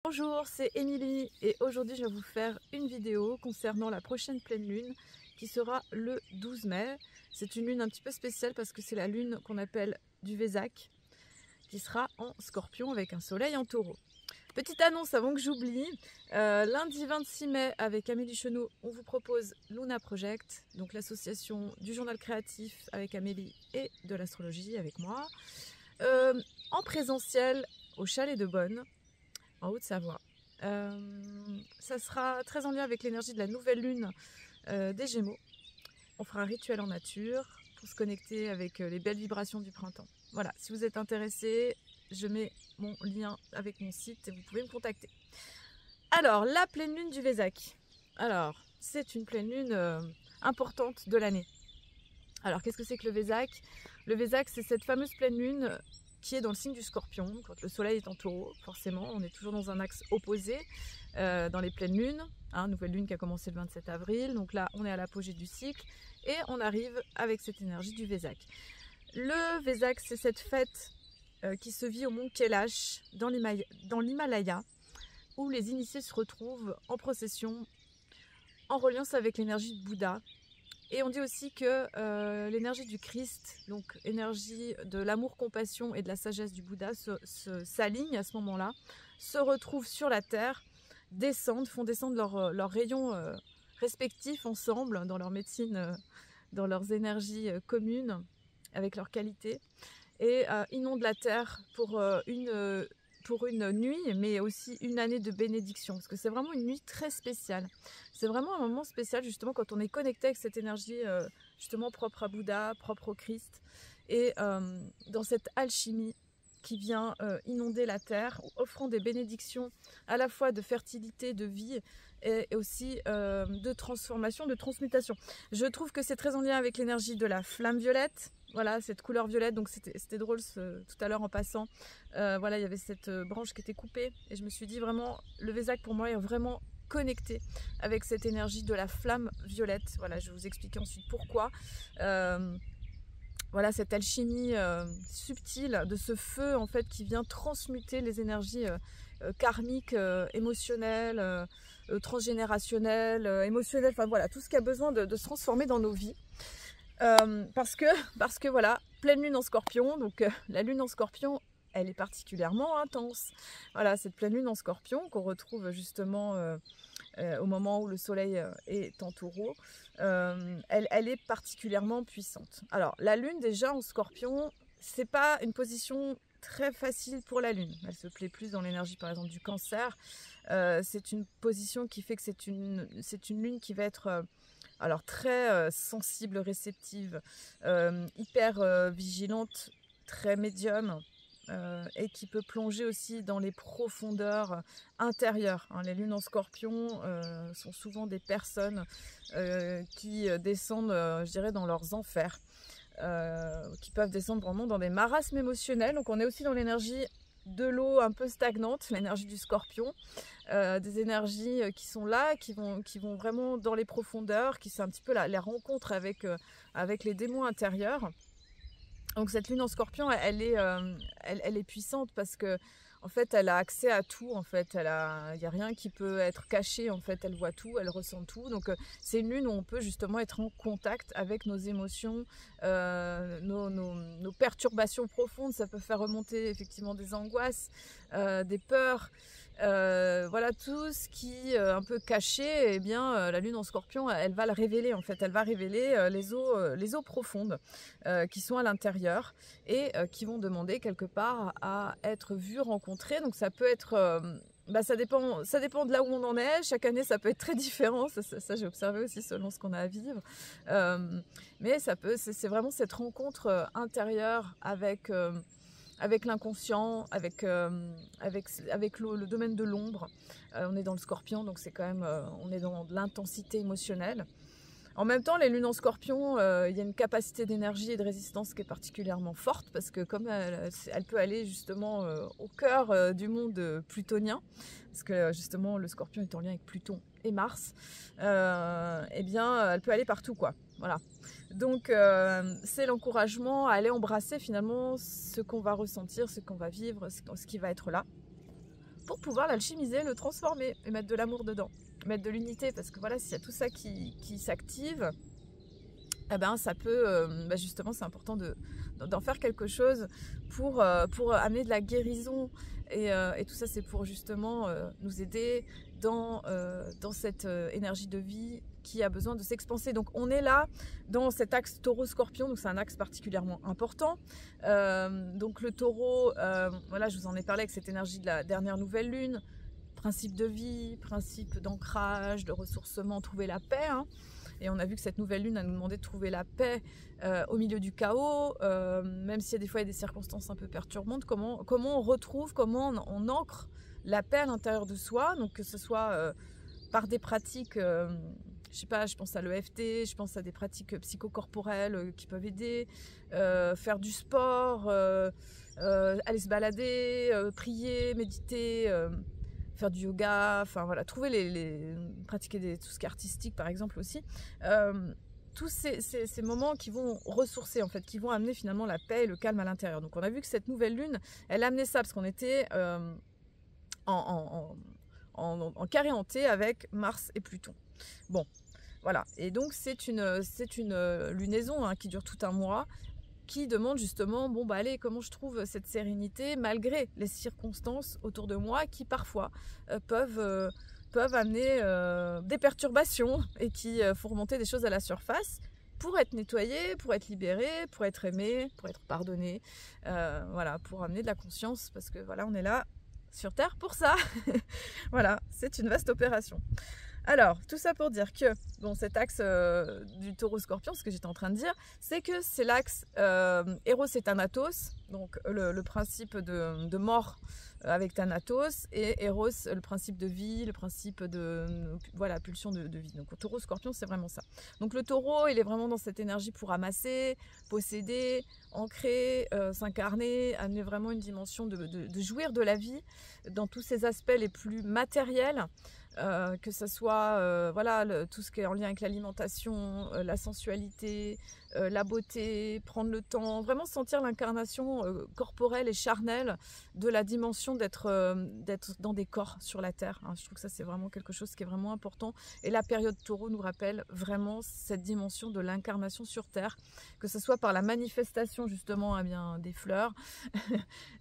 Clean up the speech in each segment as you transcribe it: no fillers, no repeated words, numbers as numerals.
Bonjour, c'est Émilie et aujourd'hui je vais vous faire une vidéo concernant la prochaine pleine lune qui sera le 12 mai. C'est une lune un petit peu spéciale parce que c'est la lune qu'on appelle du Vésac qui sera en Scorpion avec un soleil en Taureau. Petite annonce avant que j'oublie, lundi 26 mai avec Amélie Chenot, on vous propose Luna Project, donc l'association du journal créatif avec Amélie et de l'astrologie avec moi, en présentiel au Chalet de Bonne, en Haute-Savoie. Ça sera très en lien avec l'énergie de la nouvelle lune des Gémeaux. On fera un rituel en nature pour se connecter avec les belles vibrations du printemps. Voilà, si vous êtes intéressé, je mets mon lien avec mon site et vous pouvez me contacter. Alors, la pleine lune du Vésac. Alors, c'est une pleine lune importante de l'année. Alors, qu'est-ce que c'est que le Vésac? Le Vésac, c'est cette fameuse pleine lune qui est dans le signe du Scorpion, quand le soleil est en Taureau, forcément, on est toujours dans un axe opposé dans les pleines lunes, nouvelle lune qui a commencé le 27 avril, donc là on est à l'apogée du cycle, et on arrive avec cette énergie du Vésac. Le Vésac, c'est cette fête qui se vit au mont Kailash, dans l'Himalaya, où les initiés se retrouvent en procession, en reliance avec l'énergie de Bouddha. Et on dit aussi que l'énergie du Christ, donc énergie de l'amour-compassion et de la sagesse du Bouddha, s'aligne à ce moment-là, se retrouvent sur la terre, font descendre leurs rayons respectifs ensemble dans leur médecine, dans leurs énergies communes, avec leurs qualités, et inondent la terre pour une nuit, mais aussi une année de bénédiction, parce que c'est vraiment une nuit très spéciale. C'est vraiment un moment spécial, justement, quand on est connecté avec cette énergie, justement, propre à Bouddha, propre au Christ, et dans cette alchimie qui vient inonder la terre, offrant des bénédictions à la fois de fertilité, de vie, et aussi de transformation, de transmutation. Je trouve que c'est très en lien avec l'énergie de la flamme violette. Voilà, cette couleur violette, donc c'était drôle tout à l'heure en passant. Voilà, il y avait cette branche qui était coupée et je me suis dit vraiment, le Vésac pour moi est vraiment connecté avec cette énergie de la flamme violette. Voilà, je vais vous expliquer ensuite pourquoi. Voilà, cette alchimie subtile de ce feu en fait qui vient transmuter les énergies karmiques, émotionnelles, transgénérationnelles, émotionnelles, enfin voilà, tout ce qui a besoin de se transformer dans nos vies. Parce que voilà, pleine lune en Scorpion, donc la lune en Scorpion, elle est particulièrement intense. Voilà, cette pleine lune en Scorpion qu'on retrouve justement au moment où le soleil est en Taureau, elle est particulièrement puissante. Alors, la lune déjà en Scorpion, c'est pas une position très facile pour la lune. Elle se plaît plus dans l'énergie par exemple du Cancer. C'est une position qui fait que c'est une lune qui va être alors très sensible, réceptive, hyper vigilante, très médium, et qui peut plonger aussi dans les profondeurs intérieures. Les lunes en Scorpion sont souvent des personnes qui descendent, je dirais, dans leurs enfers, qui peuvent descendre vraiment dans des marasmes émotionnels. Donc on est aussi dans l'énergie de l'eau un peu stagnante, l'énergie du Scorpion, des énergies qui sont là, qui vont vraiment dans les profondeurs, qui c'est un petit peu la rencontre avec les démons intérieurs. Donc cette lune en Scorpion, elle est puissante parce que en fait, elle a accès à tout. En fait, il y a rien qui peut être caché. En fait, elle voit tout, elle ressent tout. Donc c'est une lune où on peut justement être en contact avec nos émotions, nos perturbations profondes. Ça peut faire remonter effectivement des angoisses, des peurs. Voilà, tout ce qui est un peu caché, eh bien la lune en Scorpion, elle va le révéler en fait. Elle va révéler les eaux profondes qui sont à l'intérieur et qui vont demander quelque part à être vues, rencontrées. Donc ça peut être ça dépend de là où on en est. Chaque année, ça peut être très différent. Ça j'ai observé aussi selon ce qu'on a à vivre. Mais c'est vraiment cette rencontre intérieure avec l'inconscient, avec le domaine de l'ombre. On est dans le Scorpion, donc c'est quand même, on est dans l'intensité émotionnelle. En même temps, les lunes en Scorpion, il y a une capacité d'énergie et de résistance qui est particulièrement forte parce que comme elle peut aller justement au cœur du monde plutonien, parce que justement le Scorpion est en lien avec Pluton et Mars, eh bien elle peut aller partout quoi. Voilà. Donc c'est l'encouragement à aller embrasser finalement ce qu'on va ressentir, ce qu'on va vivre, ce qui va être là, pour pouvoir l'alchimiser, le transformer et mettre de l'amour dedans, mettre de l'unité, parce que voilà, s'il y a tout ça qui s'active, eh ben ça peut, justement c'est important d'en faire quelque chose pour amener de la guérison, et tout ça c'est pour justement nous aider dans cette énergie de vie qui a besoin de s'expanser. Donc on est là dans cet axe taureau-scorpion, donc c'est un axe particulièrement important. Donc le taureau, voilà, je vous en ai parlé avec cette énergie de la dernière nouvelle lune, principe de vie, principe d'ancrage, de ressourcement, trouver la paix, hein. Et on a vu que cette nouvelle lune a nous demandé de trouver la paix au milieu du chaos, même s'il y a des fois il y a des circonstances un peu perturbantes, comment on retrouve, comment on ancre la paix à l'intérieur de soi, donc que ce soit par des pratiques, je sais pas, je pense à l'EFT, je pense à des pratiques psychocorporelles qui peuvent aider, faire du sport, aller se balader, prier, méditer, faire du yoga, enfin voilà, trouver pratiquer tout ce qui est artistique par exemple aussi. Tous ces moments qui vont ressourcer en fait, qui vont amener finalement la paix et le calme à l'intérieur. Donc on a vu que cette nouvelle lune, elle a amené ça parce qu'on était en carré hanté avec Mars et Pluton. Bon, voilà. Et donc c'est une lunaison hein, qui dure tout un mois, qui demande justement, bon bah allez, comment je trouve cette sérénité malgré les circonstances autour de moi qui parfois peuvent amener des perturbations et qui font remonter des choses à la surface pour être nettoyé, pour être libéré, pour être aimé, pour être pardonné, voilà, pour amener de la conscience, parce que voilà, on est là sur Terre pour ça. Voilà, c'est une vaste opération. Alors, tout ça pour dire que, bon, cet axe du taureau-scorpion, ce que j'étais en train de dire, c'est que c'est l'axe Eros et Thanatos, donc le principe de mort avec Thanatos, et Eros, le principe de vie, le principe de, voilà, pulsion de vie. Donc, taureau-scorpion, c'est vraiment ça. Donc, le taureau, il est vraiment dans cette énergie pour amasser, posséder, ancrer, s'incarner, amener vraiment une dimension de jouir de la vie dans tous ses aspects les plus matériels. Que ce soit voilà, tout ce qui est en lien avec l'alimentation, la sensualité, la beauté, prendre le temps, vraiment sentir l'incarnation corporelle et charnelle de la dimension d'être dans des corps sur la Terre, hein. Je trouve que ça c'est vraiment quelque chose qui est vraiment important, et la période taureau nous rappelle vraiment cette dimension de l'incarnation sur Terre, que ce soit par la manifestation justement des fleurs,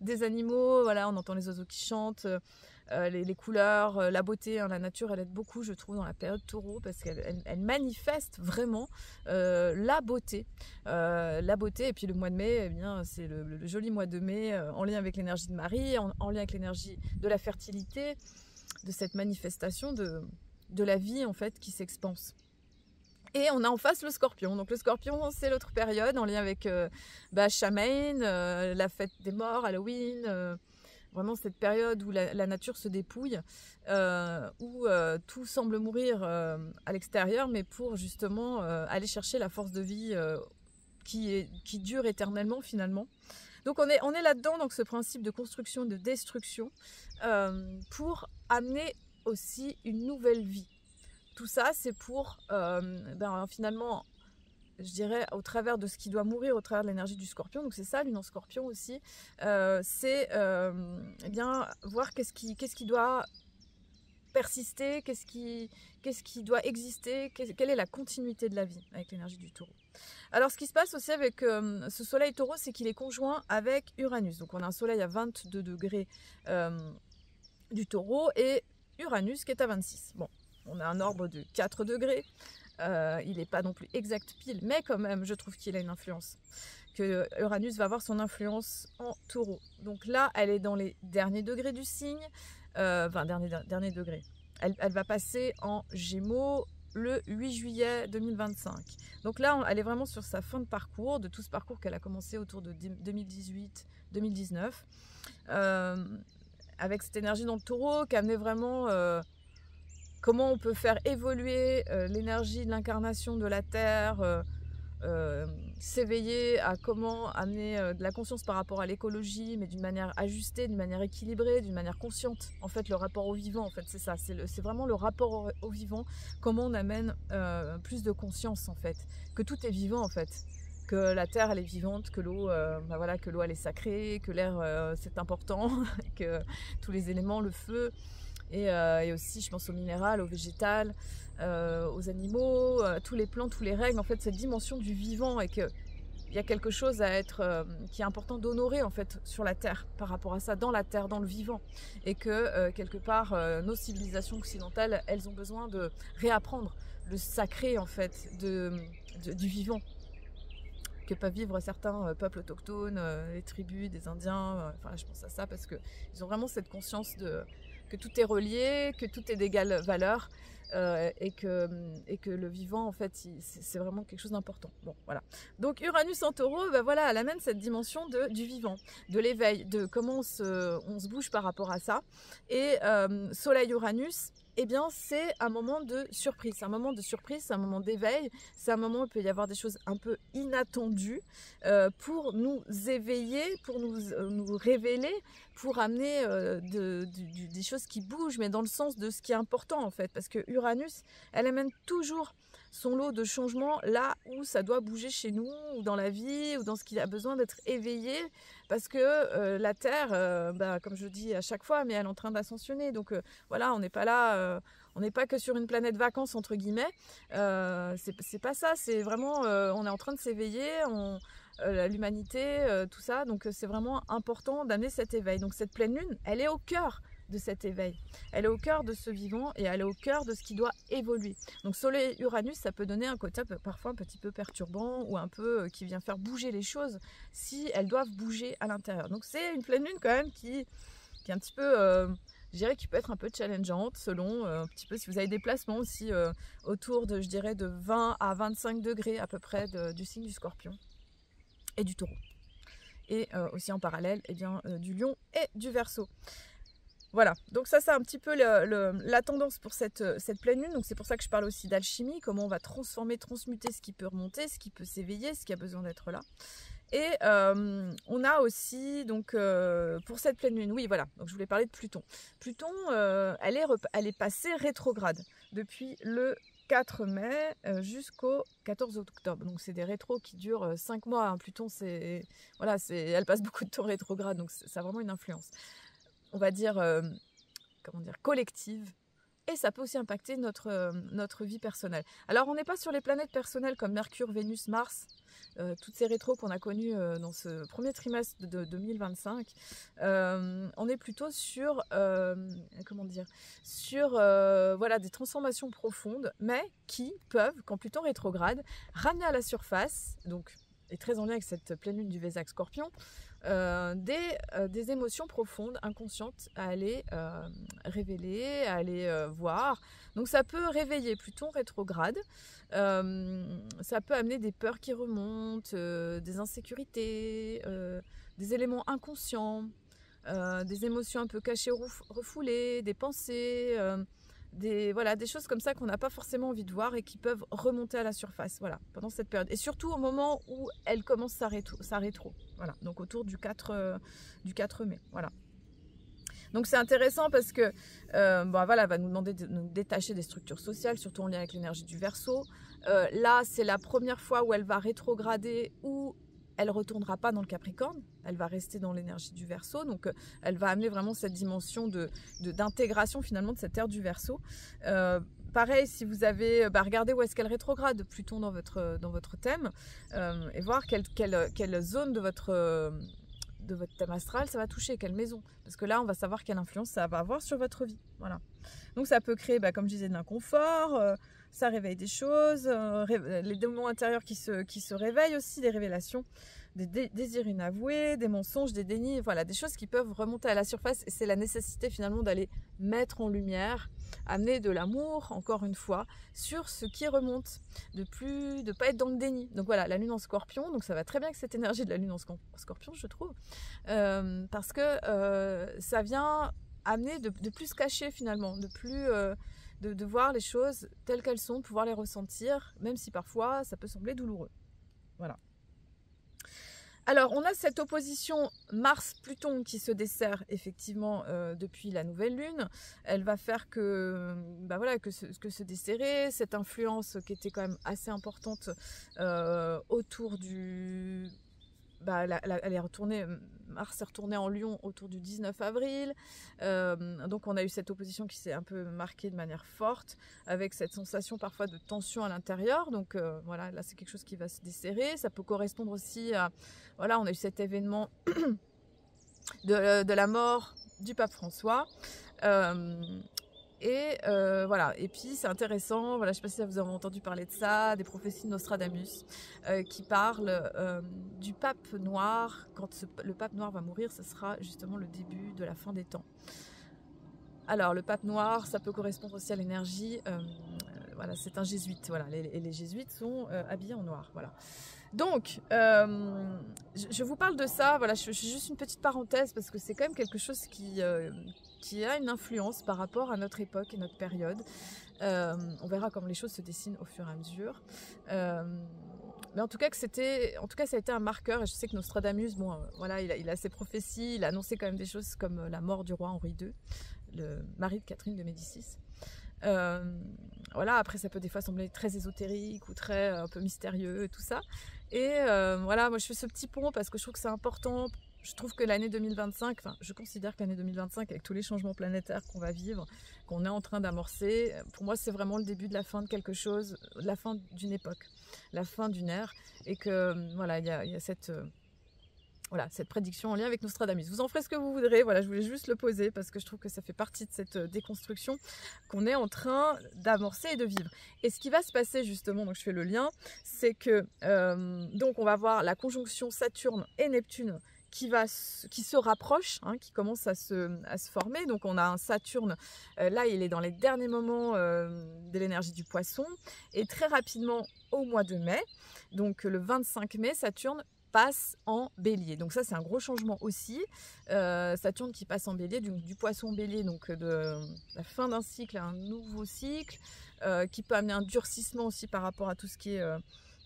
des animaux, voilà, on entend les oiseaux qui chantent, les couleurs, la beauté, hein, la nature, elle aide beaucoup, je trouve, dans la période taureau, parce qu'elle manifeste vraiment la beauté. Et puis le mois de mai, eh bien, c'est le joli mois de mai, en lien avec l'énergie de Marie, en lien avec l'énergie de la fertilité, de cette manifestation de la vie, en fait, qui s'expanse. Et on a en face le scorpion. Donc le scorpion, c'est l'autre période, en lien avec Samhain, la fête des morts, Halloween, vraiment cette période où la nature se dépouille, où tout semble mourir à l'extérieur, mais pour justement aller chercher la force de vie qui dure éternellement finalement. Donc on est là-dedans, donc ce principe de construction et de destruction, pour amener aussi une nouvelle vie. Tout ça, c'est pour finalement, je dirais, au travers de ce qui doit mourir, au travers de l'énergie du scorpion, donc c'est ça, lune en scorpion aussi, c'est voir qu'est-ce qui doit persister, qu'est-ce qui doit exister, quelle est la continuité de la vie avec l'énergie du taureau. Alors ce qui se passe aussi avec ce soleil taureau, c'est qu'il est conjoint avec Uranus, donc on a un soleil à 22 degrés du taureau et Uranus qui est à 26. Bon, on a un orbe de 4 degrés, il n'est pas non plus exact pile, mais quand même, je trouve qu'il a une influence. Que Uranus va avoir son influence en taureau. Donc là, elle est dans les derniers degrés du signe, derniers degrés. Elle va passer en Gémeaux le 8 juillet 2025. Donc là, elle est vraiment sur sa fin de parcours, de tout ce parcours qu'elle a commencé autour de 2018-2019, avec cette énergie dans le taureau qui amenait vraiment... comment on peut faire évoluer l'énergie de l'incarnation de la Terre, s'éveiller à comment amener de la conscience par rapport à l'écologie, mais d'une manière ajustée, d'une manière équilibrée, d'une manière consciente. En fait, le rapport au vivant, en fait, c'est ça, c'est vraiment le rapport au vivant, comment on amène plus de conscience, en fait, que tout est vivant, en fait, que la terre elle est vivante, que l'eau voilà, que l'eau elle est sacrée, que l'air c'est important, que tous les éléments, le feu, et aussi je pense au minéral, au végétal, aux animaux, tous les plants, tous les règles, en fait cette dimension du vivant, et que il y a quelque chose à être qui est important d'honorer en fait sur la terre par rapport à ça, dans la terre, dans le vivant, et que quelque part nos civilisations occidentales, elles ont besoin de réapprendre le sacré en fait du vivant que peuvent vivre certains peuples autochtones, les tribus des Indiens, enfin je pense à ça parce que ils ont vraiment cette conscience que tout est relié, que tout est d'égale valeur, et que le vivant en fait c'est vraiment quelque chose d'important. Bon voilà. Donc Uranus en Taureau, ben voilà, elle amène cette dimension du vivant, de l'éveil, de comment on se bouge par rapport à ça. Et Soleil Uranus, eh bien c'est un moment de surprise, c'est un moment de surprise, c'est un moment d'éveil, c'est un moment où il peut y avoir des choses un peu inattendues pour nous éveiller, pour nous révéler, pour amener des choses qui bougent, mais dans le sens de ce qui est important en fait, parce que Uranus, elle amène toujours son lot de changements là où ça doit bouger chez nous, ou dans la vie, ou dans ce qui a besoin d'être éveillé, parce que la Terre, comme je dis à chaque fois, mais elle est en train d'ascensionner, donc voilà, on n'est pas là, on n'est pas que sur une planète vacances entre guillemets, c'est pas ça, c'est vraiment, on est en train de s'éveiller, l'humanité, tout ça, donc c'est vraiment important d'amener cet éveil. Donc cette pleine lune, elle est au cœur de cet éveil, elle est au cœur de ce vivant, et elle est au cœur de ce qui doit évoluer. Donc Soleil Uranus, ça peut donner un côté parfois un petit peu perturbant, ou un peu qui vient faire bouger les choses si elles doivent bouger à l'intérieur. Donc c'est une pleine lune quand même qui est un petit peu je dirais qui peut être un peu challengeante, selon un petit peu si vous avez des placements aussi autour de, je dirais, de 20 à 25 degrés à peu près du signe du Scorpion et du Taureau, et aussi en parallèle eh bien, du Lion et du Verseau. Voilà, donc ça c'est un petit peu la tendance pour cette pleine lune. Donc c'est pour ça que je parle aussi d'alchimie, comment on va transmuter ce qui peut remonter, ce qui peut s'éveiller, ce qui a besoin d'être là. Et on a aussi, donc pour cette pleine lune, oui voilà, donc je voulais parler de Pluton. Pluton, elle est passée rétrograde depuis le 4 mai jusqu'au 14 octobre. Donc c'est des rétros qui durent 5 mois. Hein. Pluton, voilà, elle passe beaucoup de temps rétrograde, donc ça a vraiment une influence, on va dire, comment dire, collective. Et ça peut aussi impacter notre vie personnelle. Alors on n'est pas sur les planètes personnelles comme Mercure, Vénus, Mars, toutes ces rétros qu'on a connues dans ce premier trimestre de 2025. On est plutôt sur, comment dire, sur voilà, des transformations profondes, mais qui peuvent, quand Pluton rétrograde, ramener à la surface, donc, et très en lien avec cette pleine lune du Vésac Scorpion, des émotions profondes, inconscientes à aller révéler, à aller voir. Donc ça peut réveiller Pluton rétrograde, ça peut amener des peurs qui remontent, des insécurités, des éléments inconscients, des émotions un peu cachées, refoulées, des pensées, voilà, des choses comme ça qu'on n'a pas forcément envie de voir et qui peuvent remonter à la surface, voilà, pendant cette période. Et surtout au moment où elle commence sa rétro, voilà, donc autour du 4 mai, voilà. Donc c'est intéressant parce que voilà, elle va nous demander de nous détacher des structures sociales, surtout en lien avec l'énergie du Verseau. Là, c'est la première fois où elle va rétrograder, où elle ne retournera pas dans le Capricorne, elle va rester dans l'énergie du Verseau, donc elle va amener vraiment cette dimension d'intégration finalement de cette ère du Verseau. Pareil, si vous avez, regardez où est-ce qu'elle rétrograde Pluton dans votre thème, et voir quelle zone de votre thème astral ça va toucher, quelle maison, parce que là on va savoir quelle influence ça va avoir sur votre vie, voilà. Donc ça peut créer, comme je disais, de l'inconfort, ça réveille des choses, les démons intérieurs qui se réveillent aussi, des révélations, des désirs inavoués, des mensonges, des dénis, voilà, des choses qui peuvent remonter à la surface, et c'est la nécessité finalement d'aller mettre en lumière, amener de l'amour, encore une fois, sur ce qui remonte, de pas être dans le déni. Donc voilà, la lune en Scorpion, donc ça va très bien avec cette énergie de la lune en Scorpion, je trouve, parce que ça vient amener de plus cacher finalement, de plus de voir les choses telles qu'elles sont, pouvoir les ressentir, même si parfois ça peut sembler douloureux. Voilà. Alors, on a cette opposition Mars-Pluton qui se dessert effectivement depuis la nouvelle lune. Elle va faire que, voilà, que se desserrer, cette influence qui était quand même assez importante autour du... elle est retournée, Mars est retourné en Lion autour du 19 avril. Donc on a eu cette opposition qui s'est un peu marquée de manière forte, avec cette sensation parfois de tension à l'intérieur. Donc voilà, là c'est quelque chose qui va se desserrer. Ça peut correspondre aussi à... Voilà, on a eu cet événement de la mort du pape François. Voilà, et puis c'est intéressant, voilà, je ne sais pas si vous avez entendu parler de ça, des prophéties de Nostradamus qui parlent du pape noir. Quand le pape noir va mourir, ce sera justement le début de la fin des temps. Alors le pape noir, ça peut correspondre aussi à l'énergie, voilà, c'est un jésuite, voilà, et les jésuites sont habillés en noir, voilà. Donc, je vous parle de ça, voilà, je fais juste une petite parenthèse parce que c'est quand même quelque chose qui a une influence par rapport à notre époque et notre période. On verra comment les choses se dessinent au fur et à mesure. Mais en tout cas, ça a été un marqueur. Et je sais que Nostradamus, bon, voilà, il a ses prophéties, il a annoncé quand même des choses comme la mort du roi Henri II, le mari de Catherine de Médicis. Voilà, après ça peut des fois sembler très ésotérique ou très un peu mystérieux et tout ça. Et voilà, moi je fais ce petit pont parce que je trouve que c'est important. Je trouve que l'année 2025, enfin je considère que l'année 2025, avec tous les changements planétaires qu'on va vivre, qu'on est en train d'amorcer, pour moi c'est vraiment le début de la fin de quelque chose, de la fin d'une époque, la fin d'une ère, et que voilà, il y a cette... Voilà, cette prédiction en lien avec Nostradamus. Vous en ferez ce que vous voudrez, voilà, je voulais juste le poser parce que je trouve que ça fait partie de cette déconstruction qu'on est en train d'amorcer et de vivre. Et ce qui va se passer justement, donc je fais le lien, c'est que donc on va voir la conjonction Saturne et Neptune qui se rapproche, hein, qui commence à se former. Donc on a un Saturne, là il est dans les derniers moments de l'énergie du Poisson, et très rapidement au mois de mai, donc le 25 mai, Saturne passe en Bélier. Donc ça c'est un gros changement aussi. Saturne qui passe en Bélier, du Poisson Bélier, donc de la fin d'un cycle à un nouveau cycle, qui peut amener un durcissement aussi par rapport à tout ce qui est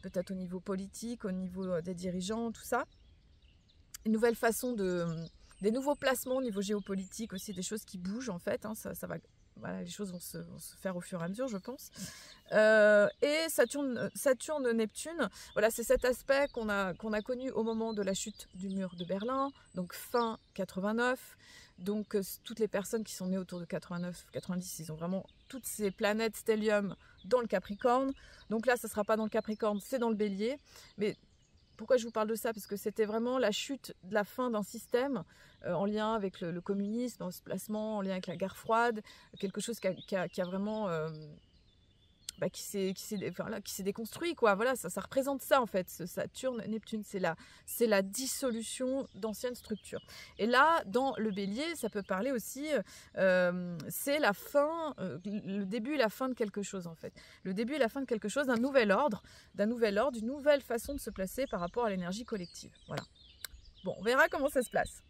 peut-être au niveau politique, au niveau des dirigeants, tout ça. Une nouvelle façon des nouveaux placements au niveau géopolitique aussi, des choses qui bougent en fait, hein, ça va... Voilà, les choses vont se faire au fur et à mesure, je pense. Et Saturne-Neptune, voilà, c'est cet aspect qu'on a connu au moment de la chute du mur de Berlin, donc fin 89. Donc toutes les personnes qui sont nées autour de 89-90, ils ont vraiment toutes ces planètes stellium dans le Capricorne. Donc là, ça ne sera pas dans le Capricorne, c'est dans le Bélier. Mais pourquoi je vous parle de ça? Parce que c'était vraiment la chute de la fin d'un système en lien avec le communisme, ce placement, en lien avec la guerre froide, quelque chose qui a vraiment... qui s'est déconstruit, quoi. Voilà, ça représente ça en fait, ce Saturne-Neptune, c'est la dissolution d'anciennes structures. Et là, dans le Bélier, ça peut parler aussi, c'est la fin, le début et la fin de quelque chose en fait. Le début et la fin de quelque chose, d'un nouvel ordre, d'une nouvelle façon de se placer par rapport à l'énergie collective. Voilà. Bon, on verra comment ça se place.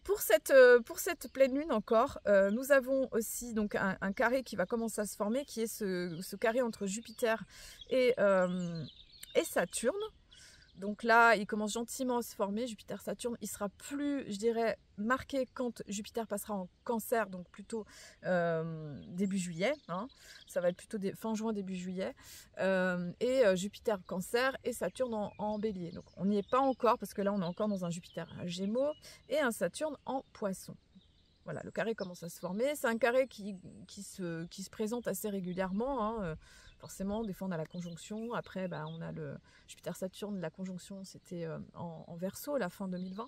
Pour cette pleine lune encore, nous avons aussi donc un carré qui va commencer à se former, qui est ce carré entre Jupiter et Saturne. Donc là, il commence gentiment à se former, Jupiter-Saturne. Il sera plus, je dirais, marqué quand Jupiter passera en Cancer, donc plutôt début juillet. Hein. Ça va être plutôt fin juin, début juillet. Et Jupiter Cancer et Saturne en Bélier. Donc on n'y est pas encore, parce que là, on est encore dans un Jupiter Gémeaux et un Saturne en Poisson. Voilà, le carré commence à se former. C'est un carré qui se présente assez régulièrement, hein. Forcément, des fois on a la conjonction, après on a le Jupiter-Saturne, la conjonction c'était en Verseau, la fin 2020,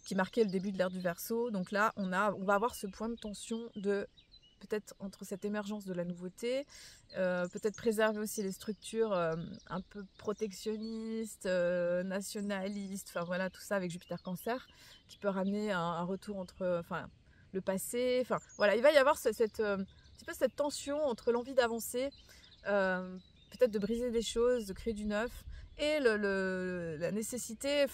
qui marquait le début de l'ère du Verseau. Donc là, on va avoir ce point de tension peut-être entre cette émergence de la nouveauté, peut-être préserver aussi les structures un peu protectionnistes, nationalistes, enfin voilà, tout ça avec Jupiter-Cancer, qui peut ramener un retour entre le passé, enfin voilà, il va y avoir un petit peu cette tension entre l'envie d'avancer, peut-être de briser des choses, de créer du neuf, et la nécessité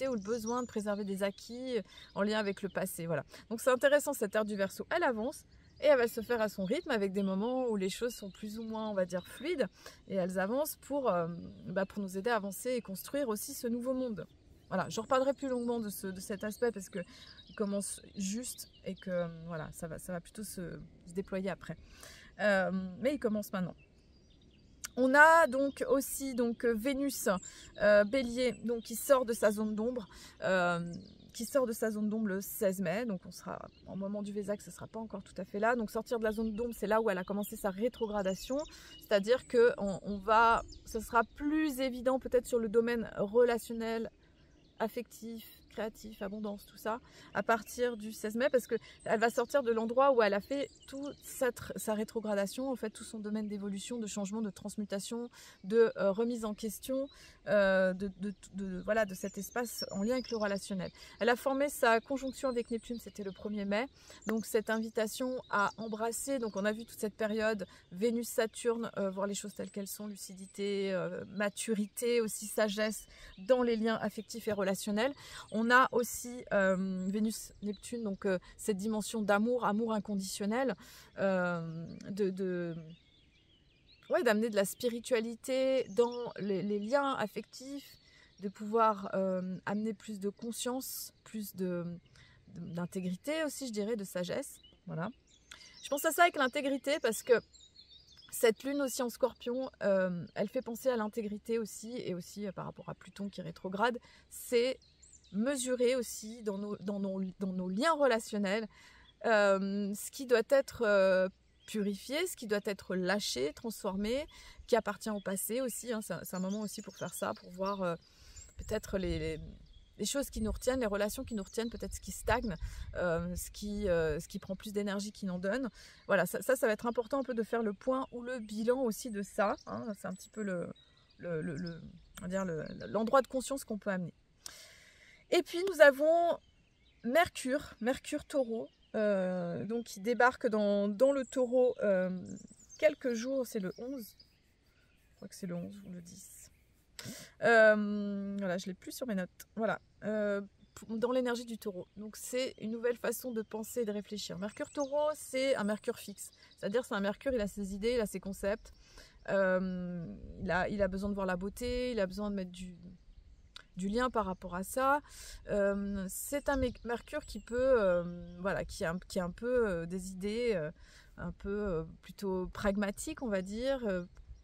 ou le besoin de préserver des acquis en lien avec le passé. Voilà. Donc c'est intéressant, cette ère du Verseau, elle avance, Et elle va se faire à son rythme avec des moments où les choses sont plus ou moins, on va dire, fluides. Et elles avancent pour nous aider à avancer et construire aussi ce nouveau monde. Voilà, je reparlerai plus longuement de cet aspect parce qu'il commence juste et que voilà, ça va plutôt se déployer après. Mais il commence maintenant. On a donc aussi Vénus Bélier donc, qui sort de sa zone d'ombre. Le 16 mai, donc on sera au moment du Vésac, ce ne sera pas encore tout à fait là. Donc sortir de la zone d'ombre, c'est là où elle a commencé sa rétrogradation, c'est-à-dire que ce sera plus évident peut-être sur le domaine relationnel, affectif, créatif, abondance, tout ça, à partir du 16 mai, parce qu'elle va sortir de l'endroit où elle a fait toute sa rétrogradation, en fait, tout son domaine d'évolution, de changement, de transmutation, de remise en question, de cet espace en lien avec le relationnel. Elle a formé sa conjonction avec Neptune, c'était le 1er mai, donc cette invitation à embrasser, donc on a vu toute cette période, Vénus-Saturne, voir les choses telles qu'elles sont, lucidité, maturité, aussi sagesse dans les liens affectifs et relationnels. On a aussi Vénus-Neptune, donc cette dimension d'amour, amour inconditionnel, d'amener de la spiritualité dans les liens affectifs, de pouvoir amener plus de conscience, plus d'intégrité aussi, je dirais, de sagesse. Voilà. Je pense à ça avec l'intégrité parce que cette lune aussi en Scorpion, elle fait penser à l'intégrité aussi, et aussi par rapport à Pluton qui rétrograde, c'est mesurer aussi dans nos liens relationnels ce qui doit être purifié, ce qui doit être lâché, transformé, qui appartient au passé aussi, hein. C'est un moment aussi pour faire ça, pour voir peut-être les choses qui nous retiennent, les relations qui nous retiennent, peut-être ce qui stagne, ce qui prend plus d'énergie qu'il n'en donne. Voilà, ça va être important un peu de faire le point ou le bilan aussi de ça, hein. C'est un petit peu l'endroit de conscience qu'on peut amener. Et puis nous avons Mercure Taureau, donc qui débarque dans le Taureau quelques jours, c'est le 11, je crois que c'est le 11 ou le 10. Voilà, je l'ai plus sur mes notes. Voilà, dans l'énergie du Taureau. Donc c'est une nouvelle façon de penser et de réfléchir. Mercure Taureau, c'est un Mercure fixe. C'est-à-dire c'est un Mercure, il a ses idées, il a ses concepts. Il a besoin de voir la beauté, il a besoin de mettre du lien par rapport à ça. C'est un Mercure qui peut, qui a un peu des idées un peu plutôt pragmatiques, on va dire,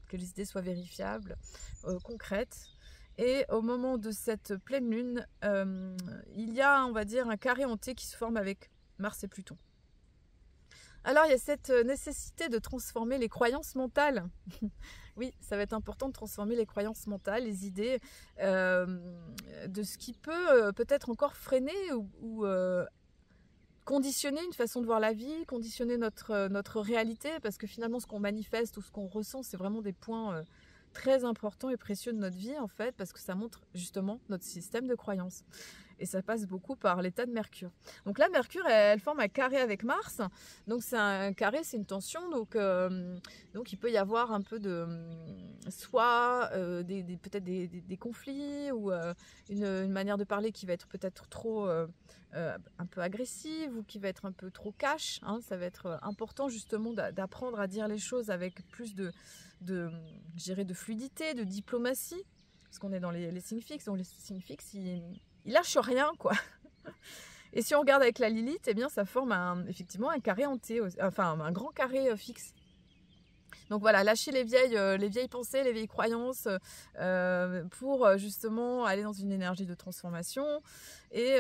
que les idées soient vérifiables, concrètes. Et au moment de cette pleine lune, il y a, on va dire, un carré en T qui se forme avec Mars et Pluton. Alors, il y a cette nécessité de transformer les croyances mentales. Oui, ça va être important de transformer les croyances mentales, les idées, de ce qui peut peut-être encore freiner ou conditionner une façon de voir la vie, conditionner notre réalité, parce que finalement, ce qu'on manifeste ou ce qu'on ressent, c'est vraiment des points très importants et précieux de notre vie, en fait, parce que ça montre justement notre système de croyances. Et ça passe beaucoup par l'état de Mercure. Donc là, Mercure, elle forme un carré avec Mars. Donc c'est un carré, c'est une tension. Donc il peut y avoir un peu de soit peut-être des conflits ou une manière de parler qui va être peut-être trop un peu agressive ou qui va être un peu trop cash. Hein. Ça va être important justement d'apprendre à dire les choses avec plus de fluidité, de diplomatie. Parce qu'on est dans les signes fixes. Donc les signes fixes, il lâche rien, quoi. Et si on regarde avec la Lilith, eh bien ça forme effectivement un carré en T, enfin un grand carré fixe. Donc voilà, lâcher les vieilles pensées, les vieilles croyances pour justement aller dans une énergie de transformation. Et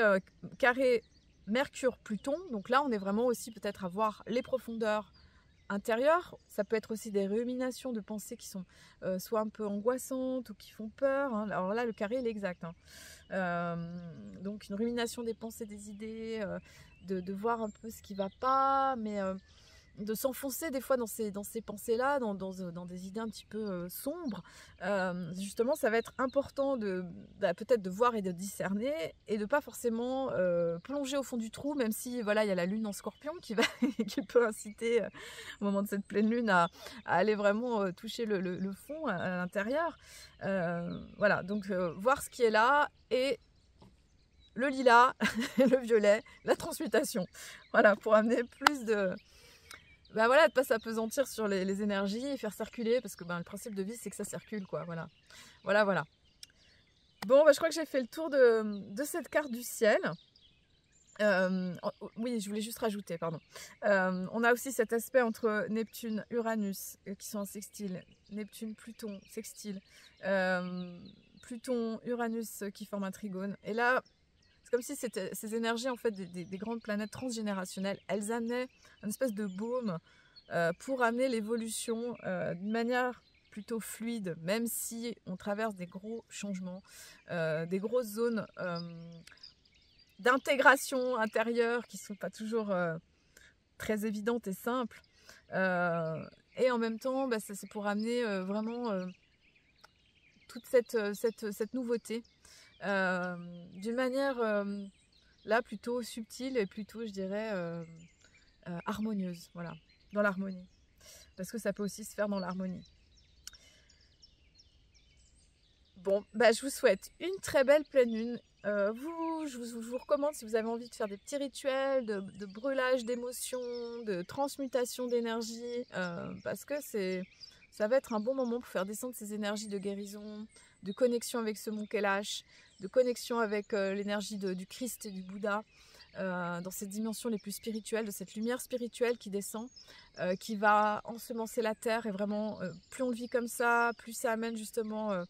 carré Mercure-Pluton, donc là on est vraiment aussi peut-être à voir les profondeurs intérieures. Ça peut être aussi des ruminations de pensées qui sont soit un peu angoissantes ou qui font peur, hein. Alors là le carré il est exact, hein. Donc une rumination des pensées, des idées, de voir un peu ce qui va pas, mais de s'enfoncer des fois dans ces pensées-là, dans des idées un petit peu sombres. Justement, ça va être important peut-être de voir et de discerner et de pas forcément plonger au fond du trou, même si voilà, il y a la lune en Scorpion qui peut inciter au moment de cette pleine lune à aller vraiment toucher le fond à l'intérieur. Voilà, donc voir ce qui est là et le lilas, le violet, la transmutation. Voilà, pour amener plus bah voilà, de pas s'apesantir sur les énergies et faire circuler, parce que ben, le principe de vie c'est que ça circule quoi, voilà. Voilà. Bon, bah, je crois que j'ai fait le tour de cette carte du ciel. Oui, je voulais juste rajouter, pardon. On a aussi cet aspect entre Neptune, Uranus, qui sont en sextile, Neptune, Pluton, sextile, Pluton, Uranus qui forment un trigone. Et là, c'est comme si ces énergies en fait des grandes planètes transgénérationnelles, elles amenaient une espèce de baume pour amener l'évolution d'une manière plutôt fluide, même si on traverse des gros changements, des grosses zones d'intégration intérieure qui ne sont pas toujours très évidentes et simples. Et en même temps, bah, c'est pour amener vraiment toute cette nouveauté d'une manière là plutôt subtile et plutôt, je dirais, harmonieuse, voilà, dans l'harmonie. Parce que ça peut aussi se faire dans l'harmonie. Bon, bah, je vous souhaite une très belle pleine lune. Je vous recommande, si vous avez envie de faire des petits rituels de brûlage d'émotions, de transmutation d'énergie, parce que ça va être un bon moment pour faire descendre ces énergies de guérison, de connexion avec ce mont Kailash, de connexion avec l'énergie du Christ et du Bouddha, dans ces dimensions les plus spirituelles, de cette lumière spirituelle qui descend, qui va ensemencer la terre. Et vraiment, plus on le vit comme ça, plus ça amène justement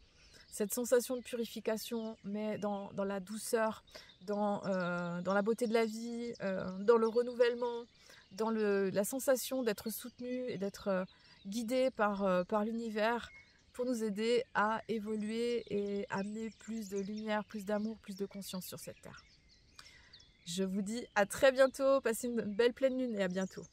cette sensation de purification, mais dans la douceur, dans la beauté de la vie, dans le renouvellement, dans la sensation d'être soutenu et d'être guidé par l'univers pour nous aider à évoluer et amener plus de lumière, plus d'amour, plus de conscience sur cette terre. Je vous dis à très bientôt, passez une belle pleine lune et à bientôt.